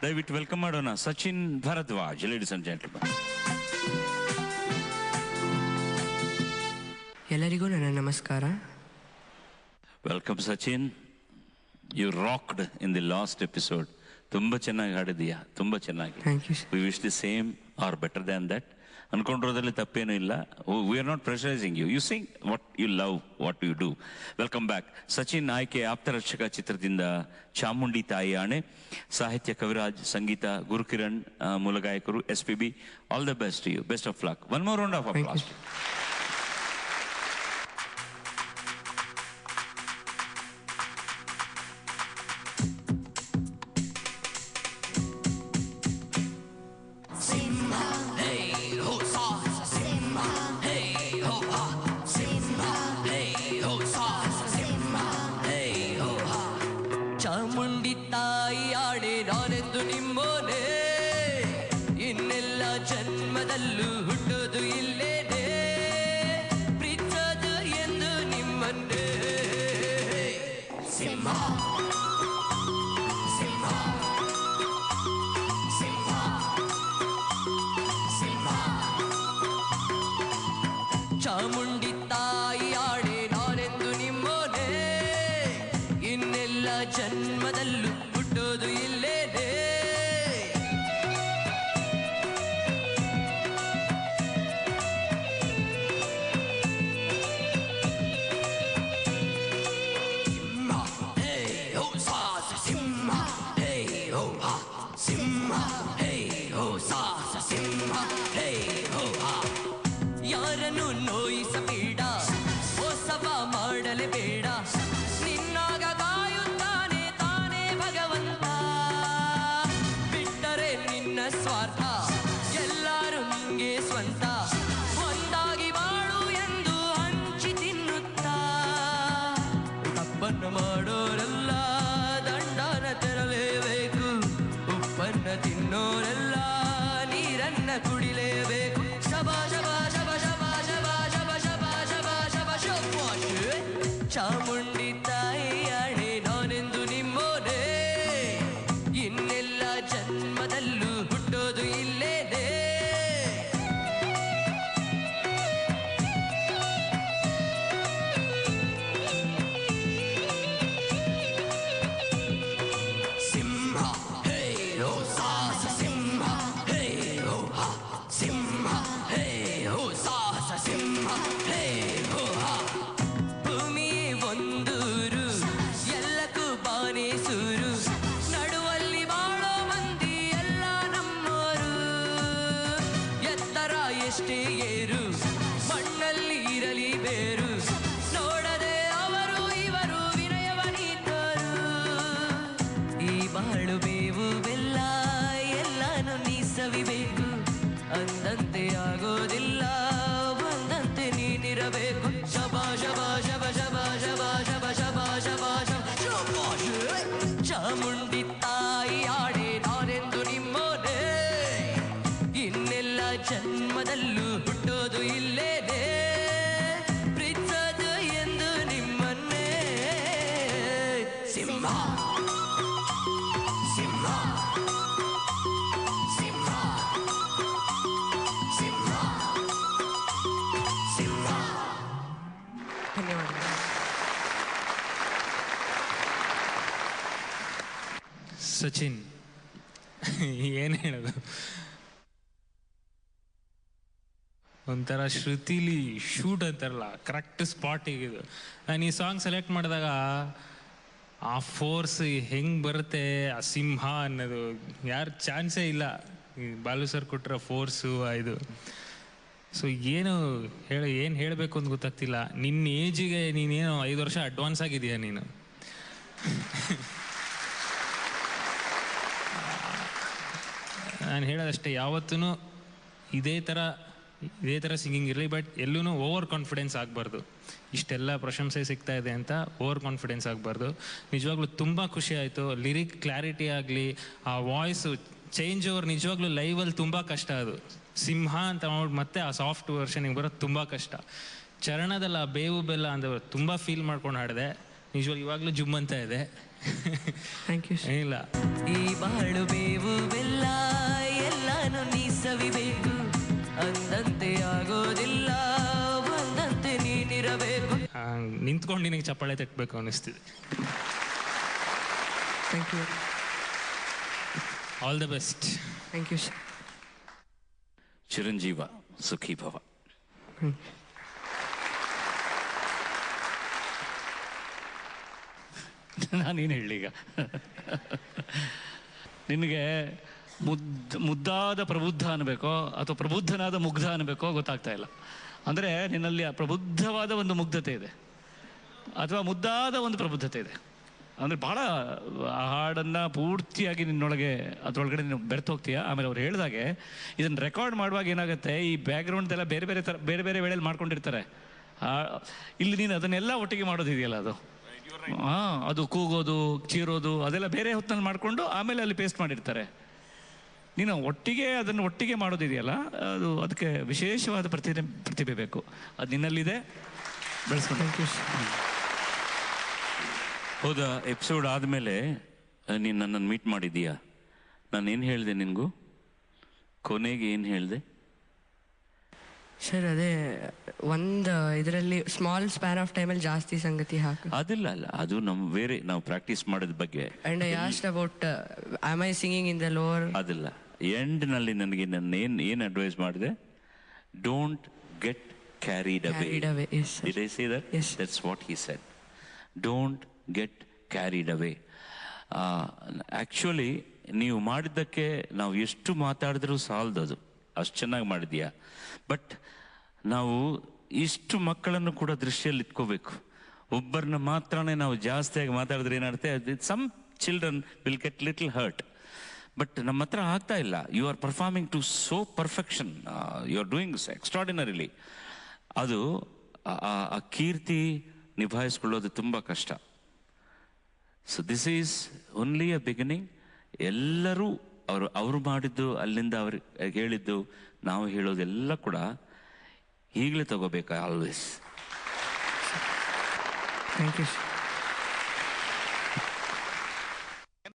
ದಯವಿಟ್ಟು ವೆಲ್ಕಮ್ ಮಾಡೋಣ Sachin Bharadwaj, ladies and gentleman. ಎಲ್ಲರಿಗೂ ನನ್ನ ನಮಸ್ಕಾರ. Welcome Sachin, you rocked in the last episode. ತುಂಬ ಚೆನ್ನಾಗಿ ಹಾಡಿದೀಯಾ, ತುಂಬ ಚೆನ್ನಾಗಿ. We wish the same or better than that. ಅನ್ಕೊಂಡಿರೋದ್ರಲ್ಲಿ ತಪ್ಪೇನೂ ಇಲ್ಲ. We are not pressurising you. You sing what you love, what you do. Welcome back. Sachin ಆಯ್ಕೆ ಆಪ್ತರಕ್ಷಕ ಚಿತ್ರದಿಂದ ಚಾಮುಂಡಿ ತಾಯಿ ಆಣೆ. ಸಾಹಿತ್ಯ ಕವಿರಾಜ್, ಸಂಗೀತ ಗುರುಕಿರಣ್, ಮೂಲ ಗಾಯಕರು SPB. All the best you, best of luck. One more round of applause. Chamundi ತಾಯಿ ಆಡೆ ನಾನೆಂದು ನಿಮ್ಮೋನೆ, ಇನ್ನೆಲ್ಲ ಜನ್ಮದಲ್ಲೂ ಹುಟ್ಟೋದು ಇಲ್ಲೇನೆ, ಪ್ರೀತದು ಎಂದು ನಿಮ್ಮನ್ನೇ. ಸಿಂಹ ಸಿಂಹ ಸಿಂಹ ಸಿಂಹ. ಚಾಮುಂಡಿ ತಾಯಿ ಆಡೆ ನಾನೆಂದು ನಿಮ್ಮೋನೆ, ಇನ್ನೆಲ್ಲ ಜನ್ಮದಲ್ಲೂ ಹುಟ್ಟೋದು ಇಲ್ಲೇನೆ. ಸಿಂಹ ಹೇ ಹೋ ಸಾಸ ಸಿಂಹ, ಹೇ ಹೋ ಹಾ ಸಿಂಹ, ಹೇ ಹೋ ಸಾಸ ಸಿಂಹ, ಹೇ ಹೋ ಹಾ. ಯಾರನ್ನು ನೋಯಿಸಬೇಡ, ಮೋಸವ ಮಾಡಲೇಬೇಡ, ನಿನ್ನಾಗ ಕಾಯುತ್ತಾನೆ ತಾನೇ ಭಗವಂತ. ಬಿಟ್ಟರೆ ನಿನ್ನ ಸ್ವಾರ್ಥ, ಎಲ್ಲರೂ ನಿಂಗೆ ಸ್ವಂತ, ಒಂದಾಗಿ ಬಾಳು ಎಂದು ಹಂಚಿ ತಿನ್ನುತ್ತಾ. ತಪ್ಪನ್ನು ಮಾಡೋರೆಲ್ಲ ದಂಡನ ತೆರಲೇಬೇಕು, ಉಪ್ಪನ್ನ ತಿನ್ನೋರೆಲ್ಲ ನೀರನ್ನ ಕುಡಿಲೇಬೇಕು. ಶಬಾ ಶಬಾ ಶಬಾ ಶಬಾ ಶಬಾ ಶಬಾ ಶಬಾ ಶಬಾ ಶಬಾ ಶಬಾಷ್. ಚಾಮುಂಡಿ ತಾಯಿ ಆಣೆ ನಾನೆಂದು ನಿಮ್ಮೋನೆ, ಇನ್ನೆಲ್ಲ ಜನ್ಮದಲ್ಲೂ ಹುಟ್ಟೋದು ಇಲ್ಲೇನೆ. ಸಿಂಹ ಹೇ ಹೋ ಸಾಹಸ ಸಿಂಹ, ಹೇ ಹೋ ಹಾ ಸಿಂಹ, ಹೇ ಹೋ ಸಾಹಸ ಸಿಂಹ, ಹೇ ಹೋ ಹಾ. ಭೂಮಿ ಒಂದೂರು, ಎಲ್ಲಕ್ಕೂ ಬಾನೇ ಸೂರು, ನಡುವಲ್ಲಿ ಬಾಳೋ ಮಂದಿ ಎಲ್ಲ ನಮ್ಮೋರು. ಎತ್ತರ ಎಷ್ಟೇ ಏರು, ಮಣ್ಣಲ್ಲಿ ಇರಲಿ ಬೇರು, ನೋಡದೆ ಅವರು ಇವರು ವಿನಯವನೀತರು. ಈ ಬಾಳು ಬೇವು ಬೆಲ್ಲ ಎಲ್ಲಾನು ನೀ ಸವಿಬೇಕು, ಅಂದಂತೆ ಆಗೋದಿಲ್ಲ ಬಂದಂತೆ ನೀನಿರಬೇಕು. ಶಬಾ ಶಬಾ ಶಬಾ ಶಬಾ ಶಬಾ ಶಬಾ ಶಬಾ ಶಬಾ ಶಬಾ ಶಬಾಷ್. ಚಾಮುಂಡಿ ತಾಯಿ ಆಡೆ ನಾನೆಂದು ನಿಮ್ಮೋನೆ, ಇನ್ನೆಲ್ಲ ಜನ್ಮದಲ್ಲೂ ಹುಟ್ಟೋದು ಇಲ್ಲೇನೆ, ಪ್ರೀತದು ಎಂದು ನಿಮ್ಮನ್ನೇ. ಸಿಂಹ ಸಿಂಹ ಸಿಂಹ ಸಿಂಹ ಸಿಂಹ. ಧನ್ಯವಾದಗಳು. ಸಚಿನ್, ಏನು ಹೇಳೋದು, ಒಂಥರ ಶ್ರುತಿಲಿ ಶೂಟ್ ಅಂತಾರಲ್ಲ, ಕರೆಕ್ಟ್ ಸ್ಪಾಟಿಗಿದು. ನಾನು ಈ ಸಾಂಗ್ ಸೆಲೆಕ್ಟ್ ಮಾಡಿದಾಗ ಆ ಫೋರ್ಸ್ ಹೆಂಗೆ ಬರುತ್ತೆ, ಆ ಸಿಂಹ ಅನ್ನೋದು ಯಾರು ಚಾನ್ಸೇ ಇಲ್ಲ. ಬಾಲು ಸರ್ ಕೊಟ್ಟಿರೋ ಫೋರ್ಸು ಇದು. ಸೊ ಏನು ಹೇಳಬೇಕು ಅಂತ ಗೊತ್ತಾಗ್ತಿಲ್ಲ. ನಿನ್ನ ಏಜಿಗೆ ನೀನೇನು 5 ವರ್ಷ ಅಡ್ವಾನ್ಸ್ ಆಗಿದೆಯಾ ನೀನು. ನಾನು ಹೇಳೋದಷ್ಟೇ, ಯಾವತ್ತೂ ಇದೇ ಥರ ಸಿಂಗಿಂಗ್ ಇರಲಿ, ಬಟ್ ಎಲ್ಲೂ ಓವರ್ ಕಾನ್ಫಿಡೆನ್ಸ್ ಆಗಬಾರ್ದು. ಇಷ್ಟೆಲ್ಲ ಪ್ರಶಂಸೆ ಸಿಗ್ತಾ ಇದೆ ಅಂತ ಓವರ್ ಕಾನ್ಫಿಡೆನ್ಸ್ ಆಗಬಾರ್ದು. ನಿಜವಾಗ್ಲೂ ತುಂಬ ಖುಷಿ ಆಯಿತು. ಲಿರಿಕ್ ಕ್ಲಾರಿಟಿ ಆಗಲಿ, ಆ ವಾಯ್ಸು ಚೇಂಜ್ ಓವರ್ ನಿಜವಾಗ್ಲೂ ಲೈವಲ್ಲಿ ತುಂಬ ಕಷ್ಟ. ಅದು ಸಿಂಹ ಅಂತ ಮಾಡ್ಬಿಟ್ಟು ಮತ್ತೆ ಆ ಸಾಫ್ಟ್ ವರ್ಷನಿಗೆ ಬರೋದು ತುಂಬ ಕಷ್ಟ. ಚರಣದಲ್ಲಿ ಆ ಬೇವು ಬೆಲ್ಲ ಅಂದರೆ ತುಂಬ ಫೀಲ್ ಮಾಡ್ಕೊಂಡು ಹಾಡಿದೆ. ನಿಜವಾಗಿ ಇವಾಗಲೂ ಜುಮ್ ಅಂತ ಇದೆ. Thank you sir. ಇಲ್ಲ ಈ ಬಾಳು ಬೇವು ಬೆಲ್ಲ ಎಲ್ಲಾನು ನೀ ಸವಿಬೇಕು, ಅಂದಂತೆ ಆಗೋದಿಲ್ಲ ಬಂದಂತೆ ನೀನಿರಬೇಕು. ನಿಂತ್ಕೊಂಡು ನಿನಗೆ ಚಪ್ಪಾಳೆ ತಟ್ಟಬೇಕು ಅನ್ನಿಸ್ತಿದೆ. Thank you. All the best. Thank you sir. ಚಿರಂಜೀವ ಸುಖಿ ಭವ. ನಾನೇನು ಹೇಳಿ ಈಗ, ನಿನಗೆ ಮುದ್ದಾದ ಪ್ರಬುದ್ಧ ಅನ್ಬೇಕೋ ಅಥವಾ ಪ್ರಬುದ್ಧನಾದ ಮುಗ್ಧ ಅನ್ಬೇಕೋ ಗೊತ್ತಾಗ್ತಾ ಇಲ್ಲ. ಅಂದರೆ ನಿನ್ನಲ್ಲಿ ಪ್ರಬುದ್ಧವಾದ ಒಂದು ಮುಗ್ಧತೆ ಇದೆ ಅಥವಾ ಮುದ್ದಾದ ಒಂದು ಪ್ರಬುದ್ಧತೆ ಇದೆ. ಅಂದರೆ ಭಾಳ ಆ ಹಾಡನ್ನು ಪೂರ್ತಿಯಾಗಿ ನಿನ್ನೊಳಗೆ ಅದರೊಳಗಡೆ ನೀನು ಬೆರೆತು ಹೋಗ್ತೀಯ. ಆಮೇಲೆ ಅವ್ರು ಹೇಳಿದಾಗೆ ಇದನ್ನು ರೆಕಾರ್ಡ್ ಮಾಡುವಾಗ ಏನಾಗುತ್ತೆ, ಈ ಬ್ಯಾಕ್ಗ್ರೌಂಡ್ದೆಲ್ಲ ಬೇರೆ ಬೇರೆ ಥರ ಬೇರೆ ಬೇರೆ ವೇಳೆಯಲ್ಲಿ ಮಾಡ್ಕೊಂಡಿರ್ತಾರೆ. ಇಲ್ಲಿ ನೀನು ಅದನ್ನೆಲ್ಲ ಒಟ್ಟಿಗೆ ಮಾಡೋದಿದೆಯಲ್ಲ, ಅದು ಅದು ಕೂಗೋದು ಚೀರೋದು ಅದೆಲ್ಲ ಬೇರೆ ಹೊತ್ತಿನಲ್ಲಿ ಮಾಡಿಕೊಂಡು ಆಮೇಲೆ ಅಲ್ಲಿ ಪೇಸ್ಟ್ ಮಾಡಿರ್ತಾರೆ. ನೀನು ಅದನ್ನು ಒಟ್ಟಿಗೆ ಮಾಡೋದಿದೆಯಲ್ಲ, ಅದಕ್ಕೆ ವಿಶೇಷವಾದ ಪ್ರತಿಭೆ ಬೇಕು. ಅದು ನಿನ್ನಲ್ಲಿದೆ, ಬೆಳೆಸ್ಕೊಂಡು. ಹೋದ ಎಪಿಸೋಡ್ ಆದಮೇಲೆ ನೀನು ನನ್ನನ್ನು ಮೀಟ್ ಮಾಡಿದ್ದೀಯಾ. ನಾನು ಏನು ಹೇಳಿದೆ ನಿನಗೂ? ಕೊನೆಗೆ ಏನು ಹೇಳಿದೆ ಸರ್? ಅದೇ ಒಂದು ಇದರಲ್ಲಿ ಸ್ಮಾಲ್ ಸ್ಪ್ಯಾನ್ ಆಫ್ ಟೈಮಲ್ಲಿ ಜಾಸ್ತಿ ಸಂಗತಿ ಹಾಕಿ ಅದಿಲ್ಲ ಅಲ್ಲ, ಅದು ನಾವು ಪ್ರಾಕ್ಟೀಸ್ ಮಾಡೋದ ಬಗ್ಗೆ. And I asked about am I singing in the lower. ಅದಿಲ್ಲ, ಎಂಡ್ನಲ್ಲಿ ನನಗೆ ಏನು ಅಡ್ವೈಸ್ ಮಾಡಿದೆ? Don't get carried away. Did I say that? Yes. That's what he said. Don't get carried away. Actually ನೀವು ಮಾಡಿದ್ದಕ್ಕೆ ನಾವು ಎಷ್ಟು ಮಾತಾಡಿದ್ರೂ ಸಾಲದದು, ಅಷ್ಟು ಚೆನ್ನಾಗಿ ಮಾಡಿದೀಯಾ. ಬಟ್ ನಾವು ಇಷ್ಟು ಮಕ್ಕಳನ್ನು ಕೂಡ ದೃಷ್ಟಿಯಲ್ಲಿ ಇಟ್ಕೋಬೇಕು. ಒಬ್ಬರನ್ನ ಮಾತ್ರನೇ ನಾವು ಜಾಸ್ತಿಯಾಗಿ ಮಾತಾಡಿದ್ರೆ ಏನಾಗುತ್ತೆ, some children will get little hurt. But ನಮ್ಮ ಹತ್ರ ಆಗ್ತಾ ಇಲ್ಲ. You are performing to so perfection, you are doing extraordinarily. ಅದು ಆ ಕೀರ್ತಿ ನಿಭಾಯಿಸ್ಕೊಳ್ಳೋದು ತುಂಬ ಕಷ್ಟ. So this is only a beginning. ಎಲ್ಲರೂ ಅವರು ಮಾಡಿದ್ದು, ಅಲ್ಲಿಂದ ಅವ್ರಿಗೆ ಹೇಳಿದ್ದು, ನಾವು ಹೇಳೋದೆಲ್ಲ ಕೂಡ ಈಗಲೇ ತಗೋಬೇಕಾ ಆಲ್ವೇಸ್. Thank you.